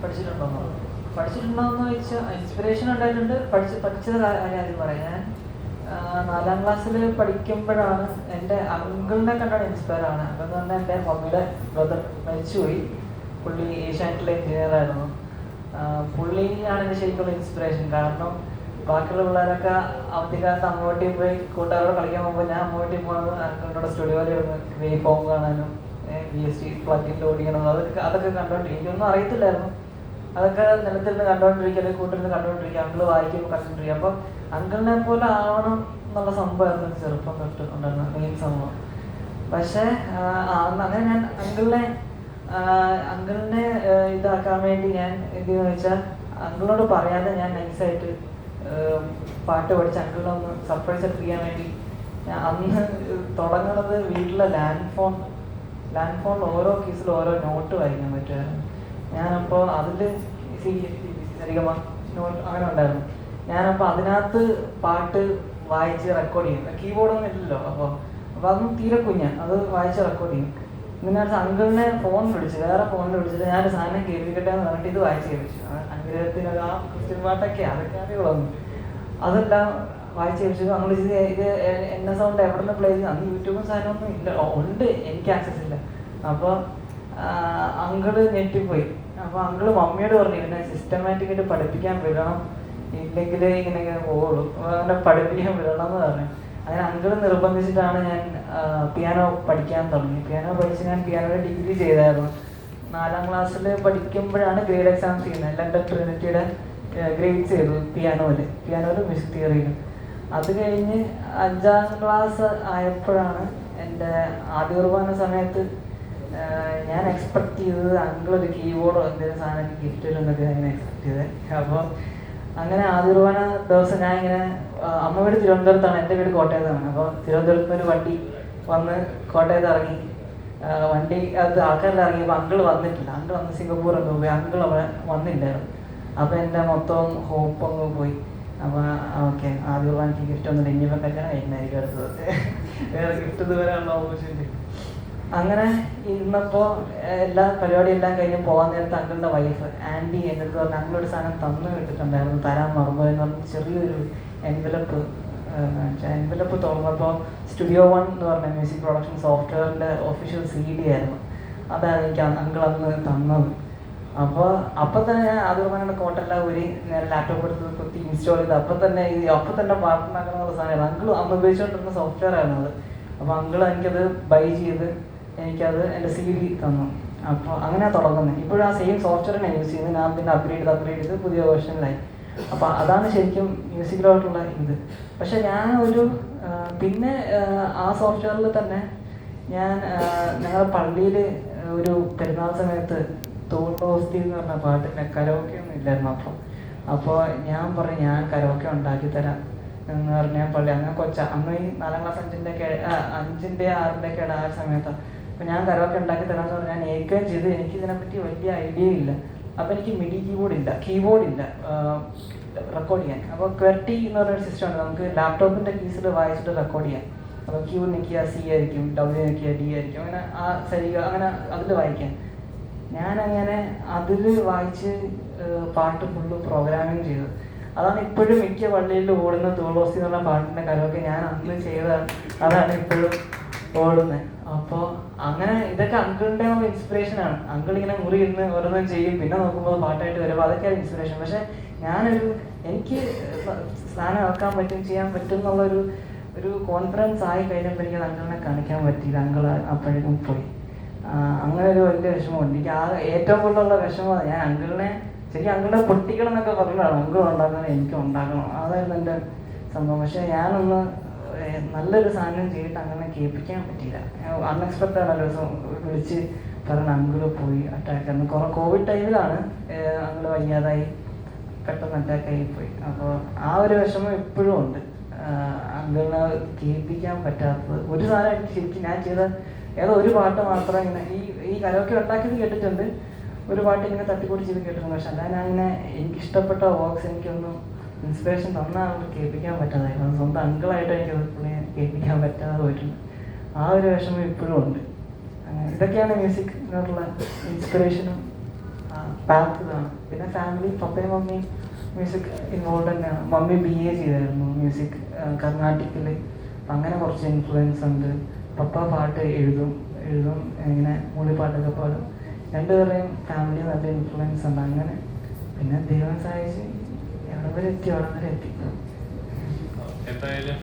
പഠിച്ചിട്ടുണ്ടോന്നോ? പഠിച്ചിട്ടുണ്ടോയെന്ന് ചോദിച്ചാൽ ഇൻസ്പിറേഷൻ ഉണ്ടായിട്ടുണ്ട്. പഠിച്ചത് കാര്യം ആദ്യം പറയാം. ഞാൻ 4ാം ക്ലാസ്സിൽ പഠിക്കുമ്പോഴാണ് എൻ്റെ അങ്കിളിനെ കണ്ടാണ് ഇൻസ്പയർ ആണ്. അതെന്ന് പറഞ്ഞാൽ എൻ്റെ മമ്മിയുടെ ബ്രദർ മരിച്ചുപോയി. പുള്ളി ഏഷ്യാനെറ്റിലെ എഞ്ചിനീയറായിരുന്നു. പുള്ളിയാണ് എൻ്റെ ശരിക്കുള്ള ഇൻസ്പിറേഷൻ. കാരണം ബാക്കിയുള്ള പിള്ളേരൊക്കെ അവധിക്കാലത്ത് അങ്ങോട്ടേയും പോയി കൂട്ടുകാരോട് കളിക്കാൻ പോകുമ്പോൾ ഞാൻ അങ്ങോട്ടേയും പോകുന്നത് അങ്കിളിനോട് സ്റ്റുഡിയോയിൽ ഇരുന്ന് വേവ് ഫോം കാണാനും VST പ്ലഗിൻ്റെ ഓടിക്കണം. അതൊക്കെ കണ്ടോണ്ടിരിക്കും. എനിക്കൊന്നും അറിയത്തില്ലായിരുന്നു. അതൊക്കെ നിലത്തിരുന്ന് കണ്ടുകൊണ്ടിരിക്കുക, അല്ലെങ്കിൽ കൂട്ടിരുന്ന് കണ്ടുകൊണ്ടിരിക്കുക, അങ്കിള് വായിക്കുമ്പോൾ കണ്ടുകൊണ്ടിരിക്കുക. അപ്പോൾ അങ്കിളിനെ പോലെ ആവണം എന്നുള്ള സംഭവമായിരുന്നു ചെറുപ്പം തൊട്ട് ഉണ്ടായിരുന്ന മെയിൻ സംഭവം. പക്ഷേ അങ്ങനെ ഞാൻ അങ്കിളിനെ ഇതാക്കാൻ വേണ്ടി ഞാൻ എന്തെന്ന് വെച്ചാൽ അങ്കിളിനോട് പറയാതെ ഞാൻ നൈസായിട്ട് പാട്ട് പഠിച്ച് അങ്കിളിനെ ഒന്ന് സർപ്രൈസ് എടുപ്പിക്കാൻ വേണ്ടി ഞാൻ അന്ന് തുടങ്ങുന്നത് വീട്ടിലെ ലാൻഡ് ഫോണിൽ ഓരോ കീസിലും ഓരോ നോട്ട് വായിക്കാൻ പറ്റുമായിരുന്നു. ഞാനപ്പോൾ അതിൽ സരിഗമ നോട്ട് അങ്ങനെ ഉണ്ടായിരുന്നു. ഞാനപ്പോൾ അതിനകത്ത് പാട്ട് വായിച്ച് റെക്കോർഡ് ചെയ്യും. കീബോർഡൊന്നും ഇല്ലല്ലോ. അപ്പോൾ അതൊന്നും തീരെ അത് വായിച്ച് റെക്കോർഡ് ചെയ്യും. ഇങ്ങനെ അങ്കിളിനെ വേറെ ഫോണിൽ വിളിച്ചിട്ട് ഞാനൊരു സാധനം കേൾപ്പിക്കട്ടെ എന്ന് പറഞ്ഞിട്ട് ഇത് വായിച്ച് കേൾപ്പിച്ചു. അനുഗ്രഹത്തിന് ആ ക്രിസ്ത്യൻ പാട്ടൊക്കെ അതൊക്കെ അറിയുള്ളൂ. അതെല്ലാം വായിച്ച് കേൾപ്പിച്ചു. നമ്മൾ ഇത് എന്നെ സൗണ്ട് എവിടെ നിന്ന് പ്ലേ ചെയ്യും? അന്ന് യൂട്യൂബും സാധനമൊന്നും ഇല്ല. ഉണ്ട്, എനിക്ക് ആക്സസ് ഇല്ല. അപ്പോൾ അങ്കിള് ഞെട്ടിപ്പോയി. അപ്പോൾ അങ്കിള് മമ്മിയോട് പറഞ്ഞു ഇതിനെ സിസ്റ്റമാറ്റിക്കായിട്ട് പഠിപ്പിക്കാൻ വിടണം, ഇല്ലെങ്കിൽ ഇങ്ങനെ പോകുള്ളൂ, അങ്ങനെ പഠിപ്പിക്കാൻ വിടണം എന്ന് പറഞ്ഞു. അങ്ങനെ അങ്കിള് നിർബന്ധിച്ചിട്ടാണ് ഞാൻ പിയാനോ പഠിക്കാൻ തുടങ്ങി. പിയാനോ പഠിച്ച് ഞാൻ പിയാനോയുടെ ഡിഗ്രി ചെയ്തായിരുന്നു. 4ാം ക്ലാസ്സിൽ പഠിക്കുമ്പോഴാണ് ഗ്രേഡ് എക്സാം ചെയ്യുന്നത്. ലണ്ടൻ ട്രിനിറ്റിയുടെ ഗ്രേഡ്സ് ചെയ്തു പിയാനോയിൽ മ്യൂസിക് തിയറിയിലും. അത് കഴിഞ്ഞ് 5ാം ക്ലാസ് ആയപ്പോഴാണ് എൻ്റെ ആദ്യ കുർബാന സമയത്ത് ഞാൻ എക്സ്പെക്ട് ചെയ്തത് അങ്കിളൊരു കീബോർഡോ എന്തെങ്കിലും സാധനം ഗിഫ്റ്റ് തരുമെന്നൊക്കെ ഞാൻ എക്സ്പെക്ട് ചെയ്തത്. അപ്പോൾ അങ്ങനെ ആദ്യ കുർബാന ദിവസം ഞാൻ ഇങ്ങനെ അമ്മ വീട് തിരുവനന്തപുരത്താണ്, എൻ്റെ വീട് കോട്ടയത്താണ്. അപ്പോൾ തിരുവനന്തപുരത്ത് നിന്ന് ഒരു വണ്ടി വന്ന് കോട്ടയത്ത് ഇറങ്ങി. വണ്ടി അത് ആൾക്കാരെല്ലാം ഇറങ്ങിയപ്പോൾ അങ്കിൾ വന്നിട്ടില്ല. അങ്കിൾ വന്ന് സിംഗപ്പൂർ അങ്ങ് പോയി. അങ്കിൾ അവിടെ വന്നില്ലായിരുന്നു. അപ്പോൾ എൻ്റെ മൊത്തം ഹോപ്പ് അങ്ങ് പോയി. അപ്പോൾ ഓക്കെ, ആദ്യ കുർബാനയ്ക്ക് ഗിഫ്റ്റ് ഒന്നും ഇനിയിപ്പോൾ കല്യാണം കഴിഞ്ഞായിരിക്കും അടുത്തത്, വേറെ ഗിഫ്റ്റ് ഇതുവരെയുള്ള ഓപ്പർച്യൂണിറ്റി. അങ്ങനെ ഇരുന്നപ്പോൾ എല്ലാ പരിപാടിയെല്ലാം കഴിഞ്ഞ് പോകാൻ നേരത്തെ അങ്കിളുടെ വൈഫ് ആൻറ്റി എൻ്റെ അടുത്ത് പറഞ്ഞ് അങ്കിളൊരു സാധനം തന്നു വിട്ടിട്ടുണ്ടായിരുന്നു, തരാൻ മറന്നുപോയി എന്ന് പറഞ്ഞ് ചെറിയൊരു എൻവലപ്പ് തുറന്നപ്പോൾ സ്റ്റുഡിയോ 1 എന്ന് പറഞ്ഞ മ്യൂസിക് പ്രൊഡക്ഷൻ സോഫ്റ്റ്വെയറിൻ്റെ ഒഫീഷ്യൽ CD ആയിരുന്നു. അതാണ് എനിക്ക് അങ്കിൾ അന്ന് തന്നത്. അപ്പോൾ തന്നെ ഞാൻ അതുപോലെ കോട്ടെല്ലാം ഊരി നേരെ ലാപ്ടോപ്പ് എടുത്ത് കുത്തി ഇൻസ്റ്റാൾ ചെയ്ത് അപ്പം തന്നെ പാട്ടുണ്ടാക്കണമെന്നുള്ള സാധനമാണ്. അങ്കിൾ അന്ന് ഉപയോഗിച്ചുകൊണ്ടിരുന്ന സോഫ്റ്റ്വെയർ ആയിരുന്നു അത്. അപ്പോൾ അങ്കിൾ എനിക്കത് ബൈ ചെയ്ത് എനിക്കത് എൻ്റെ CD തന്നു. അപ്പോൾ അങ്ങനെ തുടങ്ങുന്നത്. ഇപ്പോഴും ആ സെയിം സോഫ്റ്റ്വെയറിനെ യൂസ് ചെയ്യുന്നത്. ഞാൻ പിന്നെ അപ്ഗ്രേഡ് ചെയ്ത് പുതിയ വേർഷനിലായി. അപ്പോൾ അതാണ് ശരിക്കും മ്യൂസിക്കിലോട്ടുള്ള ഇത്. പക്ഷെ ഞാൻ പിന്നെ ആ സോഫ്റ്റ്വെയറിൽ തന്നെ ഞങ്ങളുടെ പള്ളിയിൽ ഒരു പെരുന്നാൾ സമയത്ത് തോട്ടോസ്തി എന്ന് പറഞ്ഞ പാട്ടിൻ്റെ കരോക്കെ ഒന്നും ഇല്ലായിരുന്നു. അപ്പോൾ ഞാൻ പറഞ്ഞു ഞാൻ കരോക്കെ ഉണ്ടാക്കി തരാം എന്ന് പറഞ്ഞാൽ പള്ളി അങ്ങനെ അന്ന് ഈ 4ാം ക്ലാസ് 5ൻ്റെ 6ൻ്റെ ഒക്കെ ആ സമയത്താണ്. അപ്പോൾ ഞാൻ കരോക്കെ ഉണ്ടാക്കി തരാമെന്ന് പറഞ്ഞാൽ ഞാൻ ഏൽക്കുകയും ചെയ്ത്. എനിക്ക് ഇതിനെപ്പറ്റി വലിയ ഐഡിയ ഇല്ല. അപ്പോൾ എനിക്ക് മിഡി കീബോർഡില്ല റെക്കോർഡ് ചെയ്യാൻ. അപ്പോൾ QWERTY എന്ന് പറഞ്ഞൊരു സിസ്റ്റം ഉണ്ട്. നമുക്ക് ലാപ്ടോപ്പിൻ്റെ കീസിൽ വായിച്ചിട്ട് റെക്കോർഡ് ചെയ്യാം. അപ്പോൾ Q നിൽക്കുക C ആയിരിക്കും, W നിൽക്കുക D ആയിരിക്കും, അങ്ങനെ അങ്ങനെ അതിൽ വായിക്കാം. ഞാനങ്ങനെ അതിൽ വായിച്ച് പാട്ട് ഫുള്ള് പ്രോഗ്രാമിങ് ചെയ്തു. അതാണ് ഇപ്പോഴും മിക്ക പള്ളിയിൽ ഓടുന്ന തോളോസ്തി എന്നുള്ള പാട്ടിൻ്റെ കരോക്കെ ഞാൻ അന്ന് ചെയ്തതാണ്. അതാണ് ഇപ്പോഴും ഓടുന്നത്. അപ്പോൾ അങ്ങനെ ഇതൊക്കെ അങ്കിളിൻ്റെ ഇൻസ്പിറേഷനാണ്. അങ്കിൾ ഇങ്ങനെ മുറി ഇരുന്ന് ഓരോന്നും ചെയ്യും, പിന്നെ നോക്കുമ്പോൾ പാട്ടായിട്ട് വരുമ്പോൾ അതൊക്കെയാണ് ഇൻസ്പിറേഷൻ. പക്ഷേ എനിക്ക് സാധനം ആക്കാൻ പറ്റും, ചെയ്യാൻ പറ്റും എന്നുള്ളൊരു കോൺഫിഡൻസ് ആയി കഴിഞ്ഞപ്പോൾ എനിക്ക് അങ്കിളിനെ കാണിക്കാൻ പറ്റിയില്ല. അങ്കിൾ അപ്പോഴേക്കും പോയി. അങ്ങനെ ഒരു വലിയ വിഷമമുണ്ട്. എനിക്ക് ഏറ്റവും കൂടുതലുള്ള വിഷമമാണ് ഞാൻ അങ്കിളിനെ പൊട്ടിക്കണം എന്നൊക്കെ പറഞ്ഞതാണ്. അങ്കിൾ ഉണ്ടാക്കണം, എനിക്ക് ഉണ്ടാക്കണം, അതായിരുന്നു എൻ്റെ സംഭവം. പക്ഷേ ഞാനൊന്ന് നല്ലൊരു സാധനം ചെയ്തിട്ട് അങ്ങനെ കേൾപ്പിക്കാൻ പറ്റിയില്ല. അൺഎക്സ്പെക്റ്റഡ് ആണ്. ഒരു ദിവസം വിളിച്ച് പറഞ്ഞ അങ്കിള് പോയി അറ്റാക്ക് ആയിരുന്നു. കോവിഡ് ടൈമിലാണ് അങ്കിള് വയ്യാതായി, പെട്ടെന്ന് അറ്റാക്കായി പോയി. അപ്പോൾ ആ ഒരു വിഷമം ഇപ്പോഴും ഉണ്ട്. അങ്കിളിനെ കേൾപ്പിക്കാൻ പറ്റാത്തത് ഒരു സാധനം ശരിക്കും ഞാൻ ചെയ്ത ഏതോ ഒരു പാട്ട് മാത്രം ഇങ്ങനെ ഈ കരോക്കെ ഉണ്ടാക്കിയത് കേട്ടിട്ടുണ്ട്. ഒരു പാട്ട് ഇങ്ങനെ തട്ടിക്കൂടി ചെയ്ത് കേട്ടിട്ടുണ്ട്. പക്ഷെ അങ്ങനെ എനിക്കിഷ്ടപ്പെട്ട വർക്ക്സ് എനിക്കൊന്നും ഇൻസ്പിറേഷൻ തന്നാൽ കേൾപ്പിക്കാൻ പറ്റാതായിരുന്നു. സ്വന്തം അങ്കിളായിട്ട് എനിക്ക് പുള്ളിയെ കേൾപ്പിക്കാൻ പറ്റാതെ പോയിട്ടുണ്ട്. ആ ഒരു വിഷമം ഇപ്പോഴും ഉണ്ട്. ഇതൊക്കെയാണ് മ്യൂസിക്കിനോടുള്ള ഇൻസ്പിറേഷനും പാത്ത് ഇതാണ്. പിന്നെ ഫാമിലി പപ്പയും മമ്മിയും മ്യൂസിക് ഇൻവോൾവ് തന്നെയാണ്. മമ്മി BA ചെയ്തായിരുന്നു മ്യൂസിക് കർണാട്ടിക്കിൽ. അങ്ങനെ കുറച്ച് ഇൻഫ്ലുവൻസ് ഉണ്ട്. പപ്പ പാട്ട് എഴുതും ഇങ്ങനെ മൂളിപ്പാട്ടൊക്കെ പാടും. രണ്ടുപേരുടെയും ഫാമിലി നല്ല ഇൻഫ്ലുവൻസ് ഉണ്ട്. അങ്ങനെ പിന്നെ ദൈവം സഹായിച്ച് എവിടെ വരെ എത്തി. എന്തായാലും